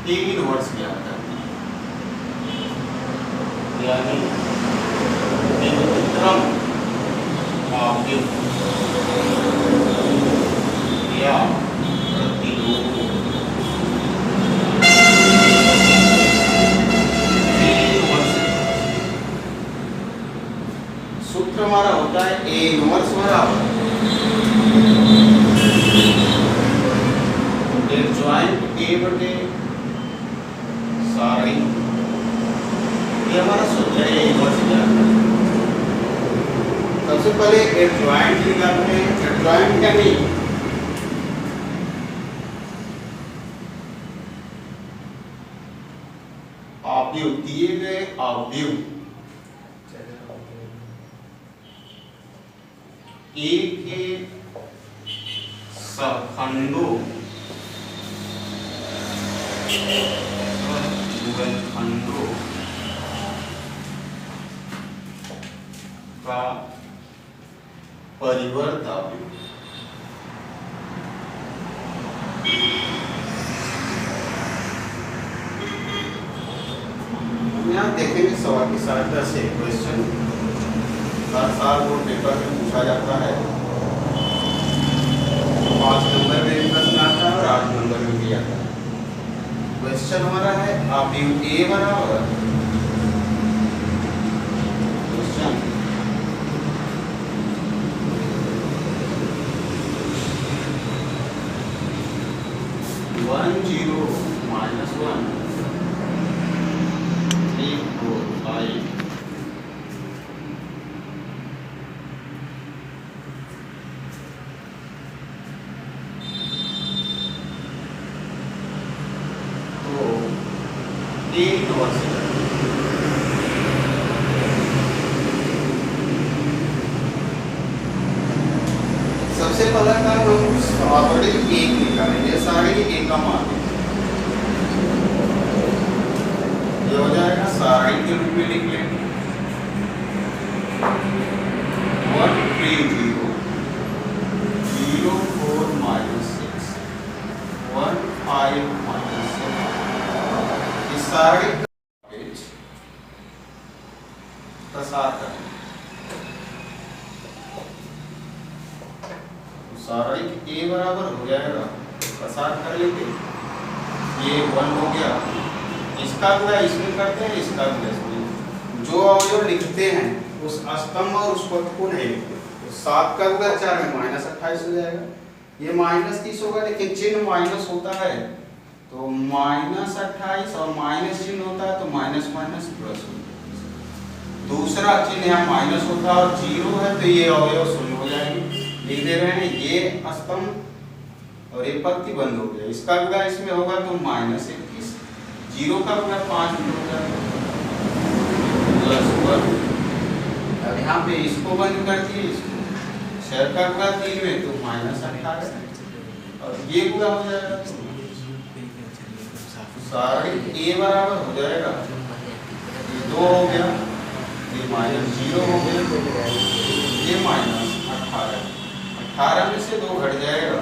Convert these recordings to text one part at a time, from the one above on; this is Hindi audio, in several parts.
ए इनवर्स ज्ञात करनी है, यानी विभुत्रम अवयव या प्रतिलोम सूत्र हमारा होता है ए इनवर्स बराबर एडजॉइंट ए बटे सारी, ये हमारा सूत्र है ए इनवर्स ज्ञात करना। सबसे पहले एडजॉइंट निकालते हैं। एडजॉइंट क्या नहीं, अवयव दिए गए अवयव ए के सखंडों गुणनखंडों का परिवर्त अवयव। यहाँ देखेंगे सवाल की सहायता से क्वेश्चन हर साल बोर्ड पेपर में पूछा जाता है। 5 नंबर में प्रश्न आता है और 8 नंबर में भी आता है। क्वेश्चन हमारा है अवयव ए बराबर क्वेश्चन 1 0 -1 3 4 5 सबसे पहला काम हम ऑर्डर 1 निकालेंगे, सारे के 1 का मान ये हो जाएगा, सारे के रूप में लिख लेंगे 1 3 0 0 4 -6 1 5 -7 इस सारे प्रसार करें। सारणिक ए बराबर हो जाएगा, प्रसार कर लेंगे, ये 1 हो गया, इसका गुणा इसमें करते हैं, इसका गुणा इसमें। जो अवयव लिखते हैं उस स्तंभ और उस पद को नहीं लिखते। तो 7 का गुणा 4 में -28 हो जाएगा, ये -30 होगा, लेकिन चिन्ह माइनस होता है तो -28 और माइनस चिन्ह होता है तो माइनस माइनस प्लस होता है। दूसरा चिन्ह यहाँ माइनस होता है और 0 है तो ये अवयव शून्य हो जाएंगे। लिख दे रहे हैं ये स्तंभ और ये पंक्ति बंद हो गया, इसका गुणा इसमें होगा तो -21, 0 का गुणा 5 में हो जाएगा +1। अब यहाँ पे इसको बंद कर दिए, इसको 6 का गुणा 3 में तो -18 और ये गुणा हो जाएगा तो सारणिक ए बराबर हो जाएगा, ये 2 हो गया, ये -0 हो गया, ये -18 में से 2 घट जाएगा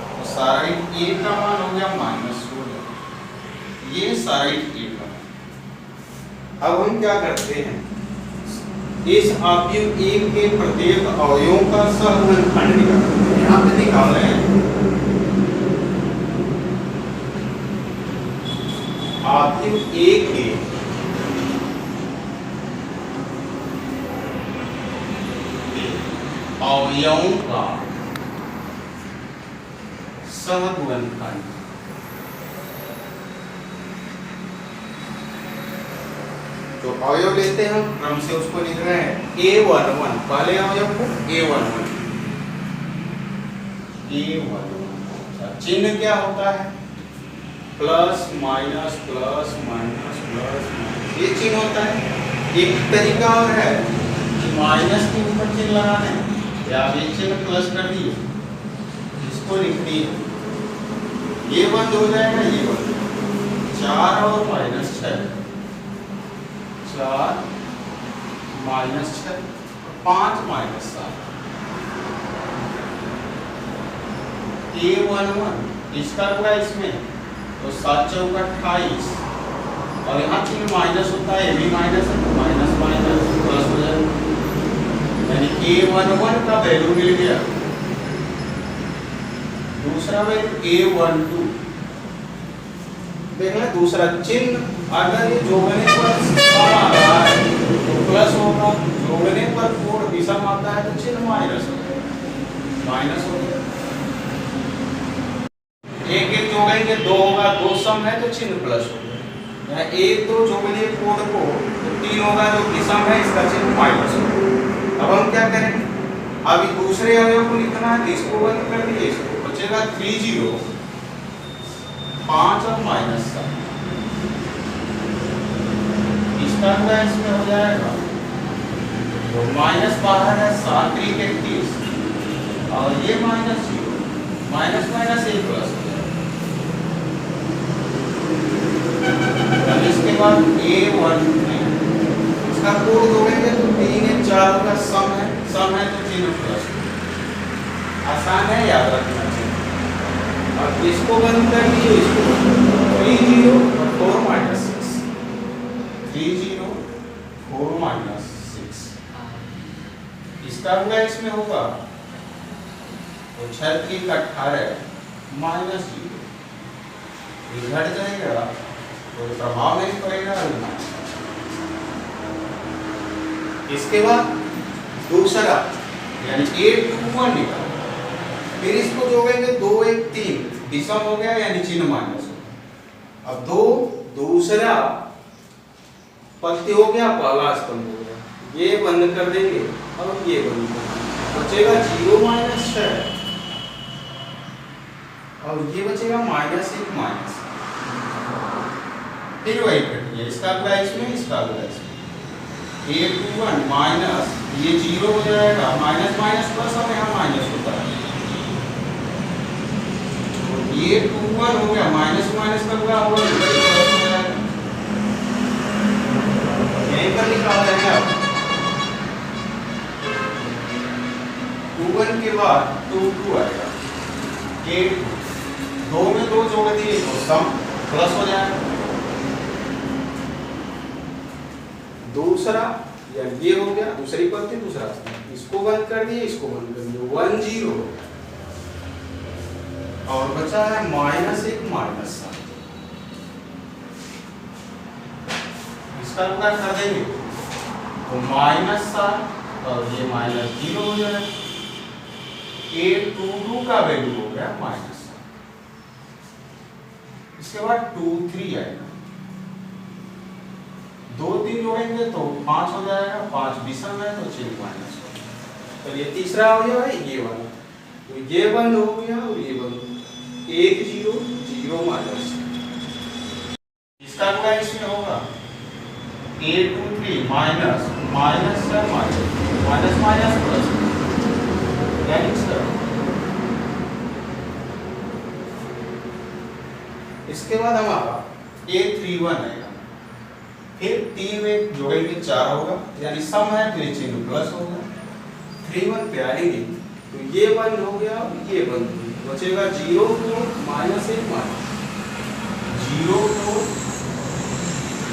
तो सारणिक ए का मान हो गया -16। ये सारणिक ए का। अब हम क्या करते हैं, इस अवयव ए के प्रत्येक अवयवों का सहगुणनखंड निकालते हैं। यहाँ पे निकाल रहे हैं अवयव ए के अवयवों का सहगुणनखंड। तो अवयव लेते हैं हम, क्रम से उसको लिख रहे हैं A11, पहले अवयव को A11 चिन्ह क्या होता है, plus minus plus minus plus, ये चिन्ह होता है। एक तरीका और है कि माइनस के ऊपर चिन्ह लगाना है, या ये चिन्ह प्लस कर दिए, इसको लिख दिए, ये बंद हो जाएगा, ये बंद 4 और -6, 4 -6 5 -7, A11 इसका गुणा इसमें तो 7 चौका 28 और यहाँ चिन्ह माइनस होता है, ये भी माइनस है तो माइनस माइनस प्लस हो जाएगा, यानी A11 का वैल्यू मिल गया। दूसरा वैल्यू A12 देख लें। दूसरा चिन्ह अगर ये जोड़ने पर सम आ रहा है तो प्लस होगा, जोड़ने पर कोड विषम आता है तो चिन्ह माइनस होगा, माइनस होगा। एक एक जोड़ेंगे 2 होगा, 2 सम है तो चिन्ह प्लस होगा। यहाँ एक दो जोड़िए कोड को तो 3 होगा जो विषम है, इसका चिन्ह माइनस होगा। अब हम क्या करेंगे, अभी दूसरे अवयव को लिखना है, इसको बंद कर दिए, इसको बचेगा 30 5 और माइनस 7, इसका क्या इसमें हो जाएगा तो माइनस बाहर है 7 3 31 और ये माइनस 0, माइनस माइनस 1 प्लस हो जाएगा। इसके बाद A13 इसका कोड जोड़ेंगे तो 3 1 4 होगा, सम है तो चिन्ह प्लस, आसान है याद रखना चाहिए। अब इसको बंद कर दिए, इसको 30 और 4 माइनस 6, 30 4 माइनस 6, इसका क्या इसमें होगा तो 6 3 18 माइनस 0, ये घट जाएगा तो प्रभाव नहीं पड़ेगा। इसके बाद दूसरा यानी A21 निकाल, फिर इसको जोड़ेंगे 2 1 3 विषम हो गया यानी चिन्ह माइनस हो। अब दूसरा पत्ती हो गया, पहला स्तंभ हो गया, ये बंद कर देंगे और ये बंद कर देंगे, बचेगा 0 माइनस 6 और ये बचेगा माइनस 1 माइनस, फिर वही प्रक्रिया, इसका क्या इसमें, इसका क्या इसमें। A21 माइनस ये 0 हो जाएगा, माइनस माइनस प्लस और यहाँ माइनस होता है, तो A21 हो गया, माइनस माइनस का क्या होगा प्लस हो जाएगा, यहीं पर निकाल देंगे आप। 21 के बाद 2 2 आएगा, A2 2 में 2 जोड़ दिए तो सम प्लस हो जाएगा। दूसरा या ये हो गया, दूसरी पत्ती दूसरा, इसको बंद कर दिए, इसको बंद कर दिए, 1 0 हो गया और बचा है माइनस 1 माइनस 7, इसका क्या कर देंगे तो माइनस 7 और ये माइनस 0 हो जाएगा। A22 का वैल्यू हो गया माइनस 7, इसके बाद 2 3 आएगा, 2 3 जोड़ेंगे तो 5 हो जाएगा, 5 विषम है तो चिन्ह माइनस हो। तो ये तीसरा अवयव है ये वाला, तो ये बंद हो गया और ये बंद हो गया, 1 0 0 माइनस, इसका क्या इसमें होगा A23 माइनस माइनस से माइनस माइनस प्लस, यानी इसके बाद हमारा A31 आएगा, फिर 3 में जोड़ेंगे 4 होगा, यानी सम है तो ये चिन्ह प्लस होगा, 3 1 पे आएंगे तो ये बंद हो गया और ये बंद हो गया, बचेगा 0 4 माइनस 1 माइनस 0 4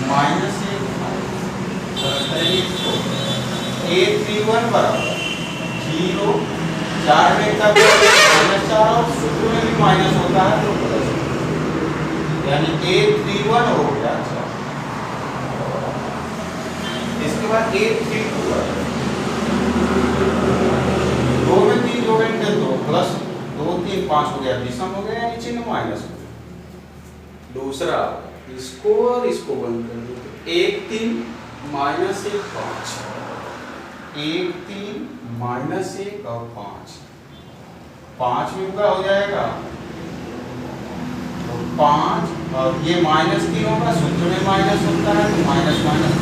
माइनस 1 A31 बराबर 0 4 में तक माइनस 4 और सूत्र में भी माइनस होता है तो प्लस, यानी A31 हो गया। अच्छा, इसके बाद A32 2 में 3 जोड़ेंगे तो प्लस 2 3 5 हो गया, विषम हो गया यानी चिन्ह माइनस हो गया। दूसरा इसको और इसको बंद कर दो, 1 3 माइनस 1 5, 1 3 माइनस 1 और 5 में क्या हो जाएगा तो 5 और ये माइनस 3 होगा, सूत्र में माइनस होता है तो माइनस माइनस,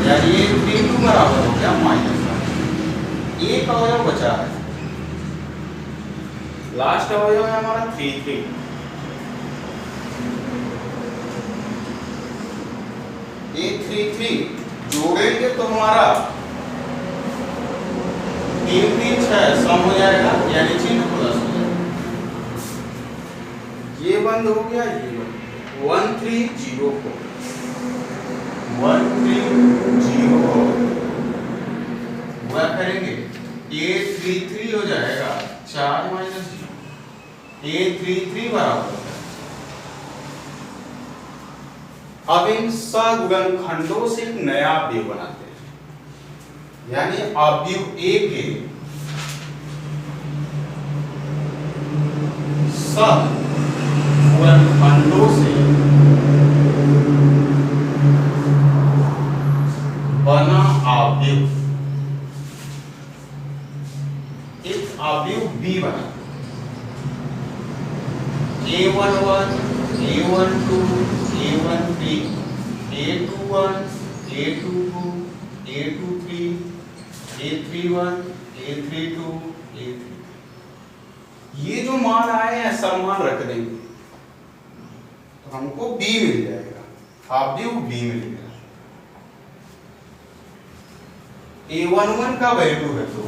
यानी ये 3 बराबर हो गया माइनस 1। एक अवयव बचा है, लास्ट अवयव है हमारा 3 3, ये 3 3 जोड़ेंगे तो हमारा 3 3 6 सम हो जाएगा, यानी चिन्ह प्लस हो जाएगा। ये बंद हो गया, ये बंद, 1304, 1304 वह करेंगे, A33 हो जाएगा 4 माइनस 0, A33 बराबर होता है। अब इन सगुणन खंडों से एक नया अवयव बनाते हैं, यानी अवयव A के सगुणन खंडों से बना अवयव, एक अवयव B बना, A11, A12, A13, A21, A22, A23, A31, A32, A33, ये जो मान आए हैं सब मान रख देंगे तो हमको B मिल जाएगा, अवयव B मिल गया। A11 का वैल्यू है तो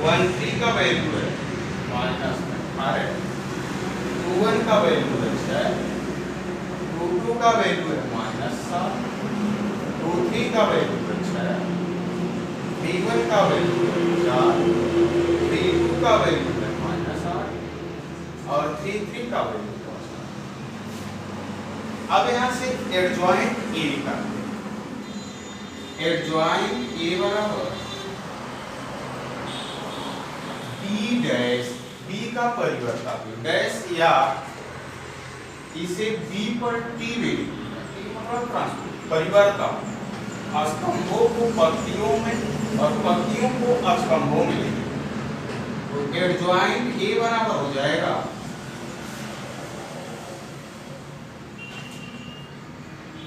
13 का वैल्यू है माइनस 18, 21 का वैल्यू है 6, 22 का वैल्यू है माइनस 7, 23 का वैल्यू है 6, 31 का वैल्यू है 4, 32 का वैल्यू है माइनस 8 और 33 का वैल्यू है 7। अब यहाँ से एडजॉइंट A निकालते हैं, एडजॉइंट A बराबर B डैश, B का परिवर्तक डैश या इसे B पर T भी मतलब ट्रांसपोज परिवर्तक, स्तंभों को पंक्तियों में और पंक्तियों को स्तंभों में लिखेंगे तो एडजॉइंट A बराबर हो जाएगा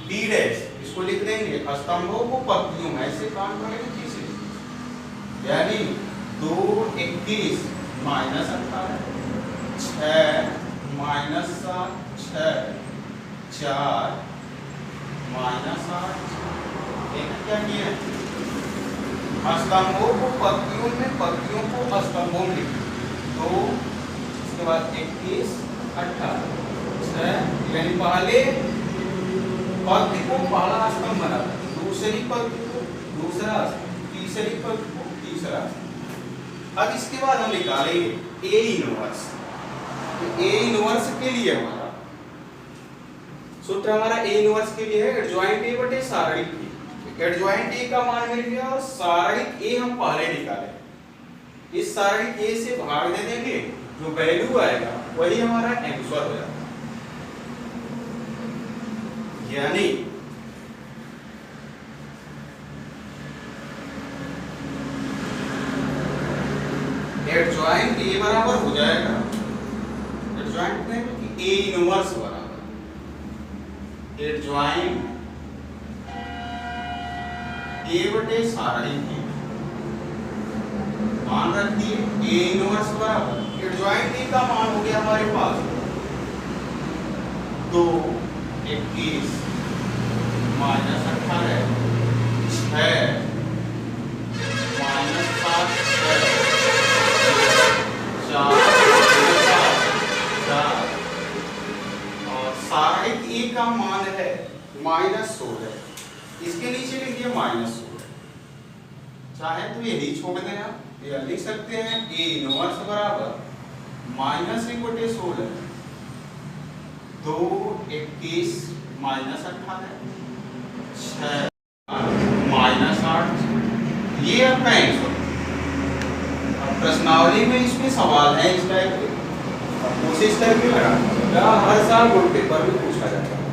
B डैश, इसको लिख देंगे स्तंभों को पंक्तियों में, ऐसे काम करेंगे किसे, यानी 2 21 माइनस 18, 6 माइनस 7, 6 4 माइनस 8, एक क्या किया स्तंभों को पंक्तियों में, पंक्तियों को स्तंभों में लिखें तो इसके बाद 21 18 6, यानी पहले पंक्ति को पहला स्तंभ बनाता है, दूसरी पंक्ति को दूसरा, तीसरी पंक्ति को तीसरा। अब इसके बाद हम निकालेंगे A इनवर्स, तो A इनवर्स के लिए हमारा सूत्र हमारा A इनवर्स के लिए है एडजॉइंट A बटे सारणिक A। एडजॉइंट A का मान मिल गया और सारणिक A हम पहले निकाले, इस सारणिक A से भाग दे देंगे, जो वैल्यू आएगा वही हमारा आंसर हो जाएगा, यानी एडजॉइंट A बराबर हो जाएगा, एडजॉइंट में कि A इनवर्स बराबर एडजॉइंट A बटे सारणिक A, मान रखिए A इनवर्स बराबर एडजॉइंट A का मान हो गया हमारे पास 2 21 माइनस 18, 6 माइनस 7, 4 और सारणिक A का मान है माइनस 16, इसके नीचे लिखिए माइनस 16, चाहे तो यही छोड़ दें आप, या लिख सकते हैं A इनवर्स बराबर माइनस 1/16, 2 21 माइनस 18, 6 माइनस 8, ये आपका आंसर। अब प्रश्नावली में इसमें सवाल है इस टाइप के, कोशिश करके लगा, हर साल बोर्ड पेपर में पूछा जाता है।